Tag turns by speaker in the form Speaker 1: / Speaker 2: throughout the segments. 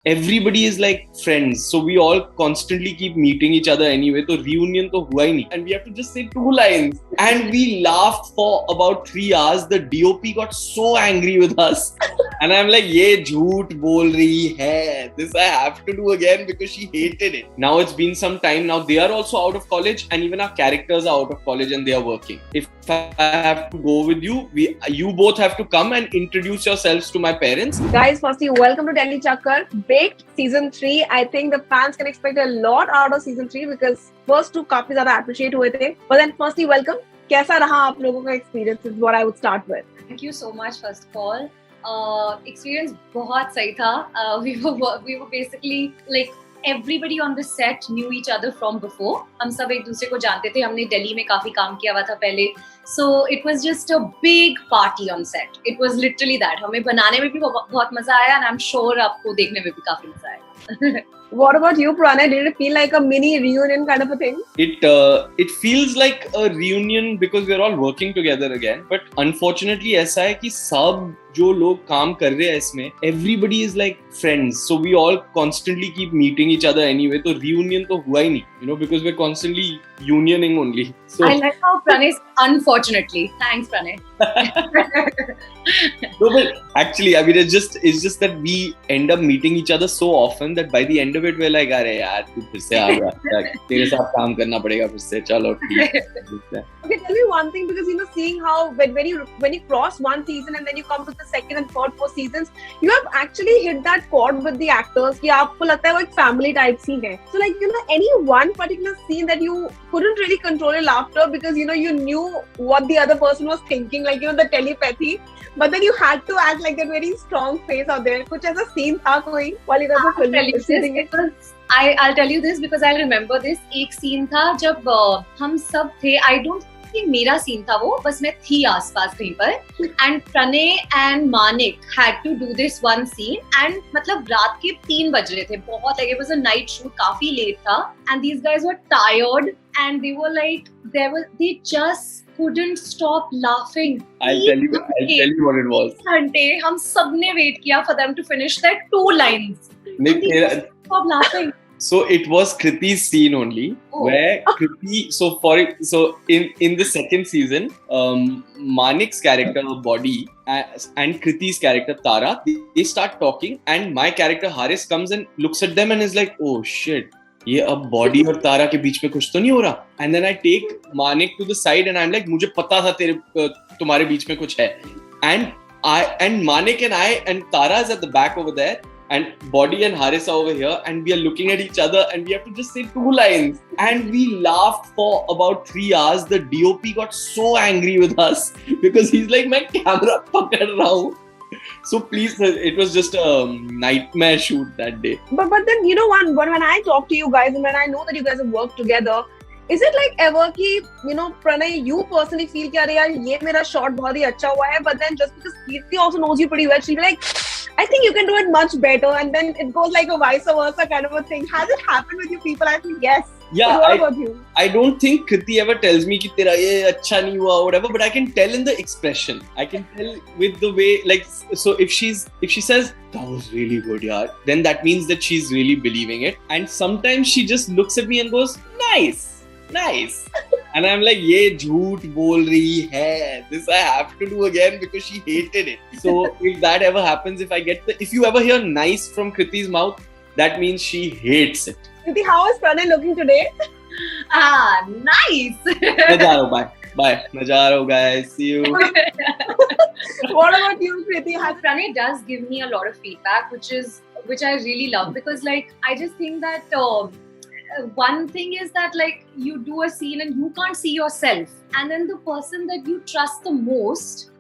Speaker 1: everybody is like friends, so we all constantly keep meeting each other anyway, so reunion to hua hi nahi, and we have to just say two lines, and we laughed for about 3 hours. The DOP got so angry with us and I'm like, ye jhoot bol rahi hai, this I have to do again, because she hated it. Now it's been some time. Now they are also out of college, and even our characters are out of college and they are working. If I have to go with you, you both have to come and introduce yourselves to my parents.
Speaker 2: Guys, firstly, welcome to Delhi Chakkar. Baked season 3. I think the fans can expect a lot out of season 3 because first two काफी ज़्यादा appreciate हुए थे. But then firstly, welcome. कैसा रहा आप लोगों का experience is what I would start with.
Speaker 3: Thank you so much first of all. Experience बहुत सही था. We were basically like everybody on the set knew each other from before. हम सब एक दूसरे को जानते थे. हमने दिल्ली में काफी काम किया हुआ था पहले. So it was just a big party on set. It was literally that. हमें बनाने में भी बहुत मजा आया, and I'm sure आपको देखने में भी काफी मजा आएगा.
Speaker 2: What about you, Pranay? Did it feel like a mini reunion kind of a thing?
Speaker 1: It feels like a reunion because we're all working together again. But unfortunately, ऐसा है कि सब जो लोग काम कर रहे हैं इसमें, everybody is like friends. So we all constantly keep meeting each other anyway. तो reunion तो हुआ ही नहीं, because we're constantly unioning only. So
Speaker 3: I like how Pranay unfortunately. Thanks, Pranay.
Speaker 1: No, but actually, I mean, it's just that we end up meeting each other so often that by the end of it, we're like, अरे यार, तू फिर से आ गया, तेरे साथ काम करना पड़ेगा फिर से, चलो ठीक है.
Speaker 2: Okay, tell me one thing, because seeing how when you cross one season and then you come to the second and third, fourth seasons, you have actually hit that chord with the actors कि आपको लगता है वो एक family type scene है. So like any one particular scene that you couldn't really control your laughter because you knew what the other person was thinking, like the telepathy, but then you had to act like that very strong face out there. कुछ ऐसा scene था कोई while you guys were filming it?
Speaker 3: I'll tell you this because I remember this. एक scene था जब हम सब थे. I don't think मेरा scene था वो, बस मैं थी आसपास कहीं पर. And Pranay and Manik had to do this one scene. And मतलब रात के 3 बज रहे थे, बहुत like it was a night shoot, काफी late था. And these guys were tired and they were like, they just couldn't stop laughing.
Speaker 1: I'll tell you what it was.
Speaker 3: घंटे हम सबने wait किया for them to finish their 2 lines. Stop laughing.
Speaker 1: So it was Kriti's scene only, where Kriti. So in the second season, Manik's character Body and Kriti's character Tara, they start talking, and my character Haris comes and looks at them and is like, "Oh shit, ये अब Body और Tara के बीच में कुछ तो नहीं हो रहा." And then I take Manik to the side and I'm like, मुझे पता था तुम्हारे बीच में कुछ है. And Manik and I and Tara is at the back over there. And Body and Haris are over here, and we are looking at each other, and we have to just say 2 lines. And we laughed for about 3 hours. The DOP got so angry with us because he's like, "मैं camera पकड़ रहा हूँ." So please, it was just a nightmare shoot that day.
Speaker 2: But then when I talk to you guys and when I know that you guys have worked together, is it like ever कि Pranay, you personally feel कि अरे यार ये मेरा shot बहुत ही अच्छा हुआ है, but then just because Kriti also knows you pretty well, she'll be like, I think you can do it much better, and then it goes like a vice versa kind of a thing. Has it happened with you people? I think yes.
Speaker 1: Yeah,
Speaker 2: what about you?
Speaker 1: I don't think Kriti ever tells me कि तेरा ये अच्छा नहीं हुआ or whatever, but I can tell in the expression. I can tell with the way, like, so if she says that was really good, yaar, then that means that she's really believing it. And sometimes she just looks at me and goes, nice. And I'm like, ye jhoot bol rahi hai, this I have to do again because she hated it. So if that ever happens, if you ever hear nice from Kriti's mouth, that means she hates it.
Speaker 2: Kriti, how is Pranay looking today?
Speaker 3: Nice.
Speaker 1: Bye. Najaro guys, see you.
Speaker 2: What about you, Kriti?
Speaker 3: Pranay does give me a lot of feedback, which I really love, because like I just think that one thing is that like you do a scene and you can't see yourself, and then the person that you trust the most,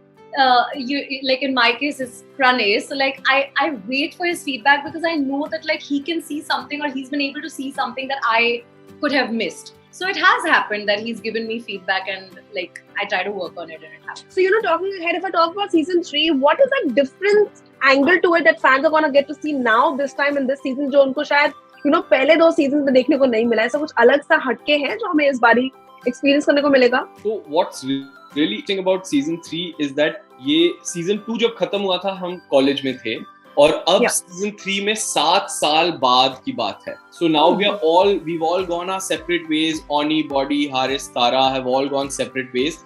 Speaker 3: you like in my case is Pranay. So like I wait for his feedback because I know that like he can see something, or he's been able to see something that I could have missed. So it has happened that he's given me feedback, and like I try to work on it, and it happens.
Speaker 2: So talking ahead, if I talk about season 3, what is that different angle to it that fans are gonna get to see now this time in this season जो उनको शायद पहले 2 season में देखने को नहीं मिला, ऐसा कुछ अलग सा हटके है जो हमें इस बारी एक्सपीरियंस करने को मिलेगा?
Speaker 1: So what's really interesting about season 3 is that ये season 2 जब खत्म हुआ था हम कॉलेज में थे, और अब
Speaker 2: Yeah.
Speaker 1: season 3 में 7 साल बाद की बात है. So now we've all gone our separate ways. Oni, Body, Haris, Tara have all gone separate ways,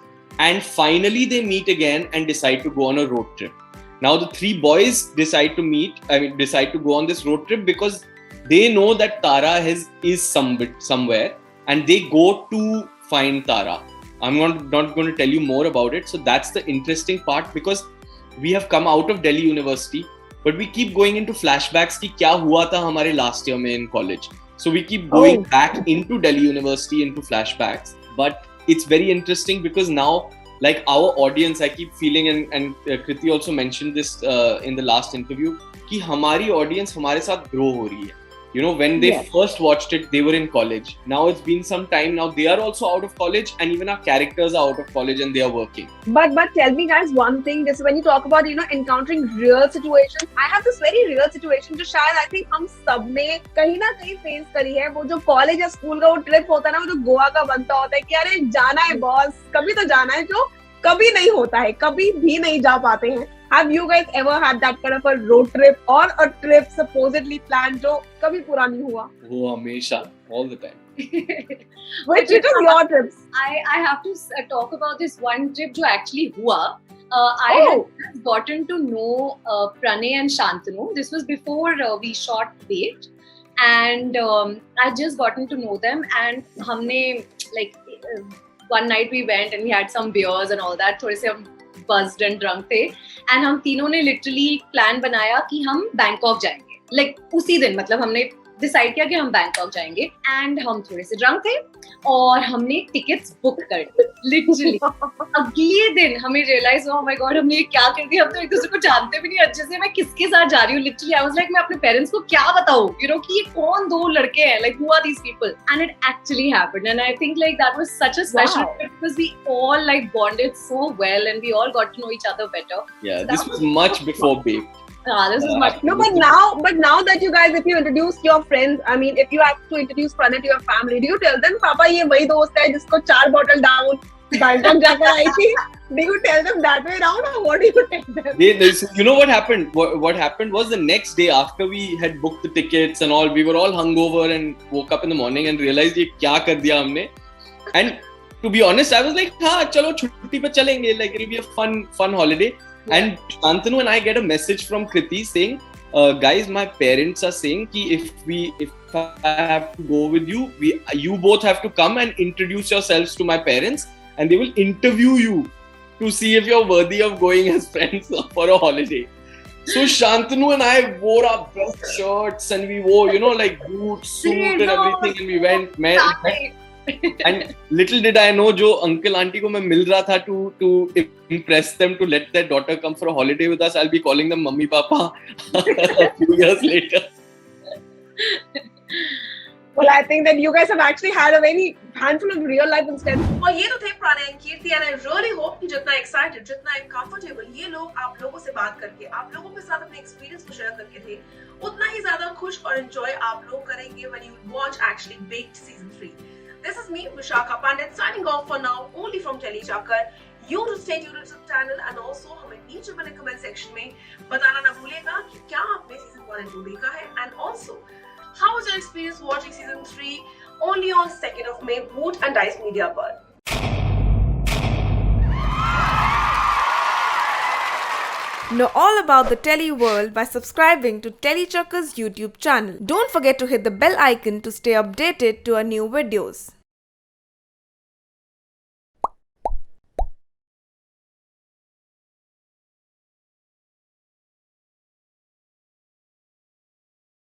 Speaker 1: and finally they meet again and decide to go on a road trip. Now the three boys decide to go on this road trip because they know that Tara is somewhere, and they go to find Tara. I'm not going to tell you more about it. So that's the interesting part, because we have come out of Delhi University, but we keep going into flashbacks कि क्या हुआ था हमारे last year में in college. So we keep going back into Delhi University into flashbacks. But it's very interesting because now, like our audience, I keep feeling, and Kriti also mentioned this in the last interview, कि हमारी audience हमारे साथ grow हो रही है. You know, when they first watched it, they were in college. Now it's been some time. Now they are also out of college, and even our characters are out of college and they are working.
Speaker 2: But tell me, guys, one thing. This when you talk about encountering real situations, I have this very real situation जो शायद I think हम सब ने कहीं ना कहीं face करी है. वो जो कॉलेज या स्कूल का वो ट्रिप होता है ना, वो जो गोवा का बनता होता है कि अरे जाना है बॉस, कभी तो जाना है, जो कभी नहीं होता है, कभी भी नहीं जा पाते हैं. Have you guys ever had that kind of a road trip or a trip supposedly planned जो कभी पूरा नहीं हुआ?
Speaker 1: वो हमेशा, all the time.
Speaker 2: Which is your trips?
Speaker 3: I have to talk about this one trip जो actually हुआ. I had gotten to know Pranay and Shantanu. This was before we shot Wait, and I just gotten to know them, and हमने like one night we went and we had some beers and all that. थोड़े से हम buzzed and drunk थे, and हम तीनों ने literally plan बनाया कि हम बैंकॉक जाएंगे. Like उसी दिन, मतलब हमने डिसाइड किया कि हम बैंकॉक जाएंगे, एंड हम थोड़े से ड्रंक थे और हमने टिकट्स बुक कर दी. लिटरली अगले दिन हमें रियलाइज हुआ, ओह माय गॉड, हमने ये क्या कर दिया, हम तो एक दूसरे को जानते भी नहीं अच्छे से, मैं किसके साथ जा रही हूँ. लिटरली आई वाज लाइक, मैं अपने पेरेंट्स को क्या बताऊं, यू नो, कि ये कौन दो लड़के हैं, like who are these people. And it actually happened, and I think like that was such a special trip because we all like bonded so well and we all got to know each other better.
Speaker 1: Yeah, this was much before Babe.
Speaker 3: This is much.
Speaker 2: No, but now that you guys, if you introduce your friends, I mean, if you have to introduce Pranay to your family, do you tell them, Papa, ये वही दोस्त है जिसको 4 bottle down Bangkok जाकर आई थी? Do you tell them that way around, or what do you tell them?
Speaker 1: You know what happened? What happened was the next day after we had booked the tickets and all, we were all hungover and woke up in the morning and realized ये क्या कर दिया हमने. And to be honest, I was like, हाँ चलो छुट्टी पे चलेंगे, like it'll be a fun holiday. Yeah. And Shantanu and I get a message from Kriti saying, guys, my parents are saying कि if I have to go with you, you both have to come and introduce yourselves to my parents, and they will interview you to see if you're worthy of going as friends for a holiday. So Shantanu and I wore our best shirts and we wore, you know, like boots, suit and everything, and we went. And little did I know, जो uncle auntie को मैं मिल रहा था to impress them to let their daughter come for a holiday with us, I'll be calling them mummy papa a few years later.
Speaker 2: Well, I think that you guys have actually had a very handful of real life incidents. और ये तो थे Pranay and Kirti, and I really hope कि जितना excited, जितना comfortable ये लोग आप लोगों से बात करके, आप लोगों के साथ अपने experience को share करके थे, उतना ही ज़्यादा खुश और enjoy आप लोग करेंगे when you watch actually Baked season 3. This is me, Vishakha Pandit, signing off for now, only from Telechakkar. You to stay tuned to the channel, and also हमें नीचे बने comment section में बताना ना भूलिएगा कि क्या आपने season 1 and 2 देखा है, and also how was your experience watching season 3 only on 2nd of May, Boot and Dice Media पर.
Speaker 4: Know all about the Telly world by subscribing to Telechucker's YouTube channel. Don't forget to hit the bell icon to stay updated to our new videos.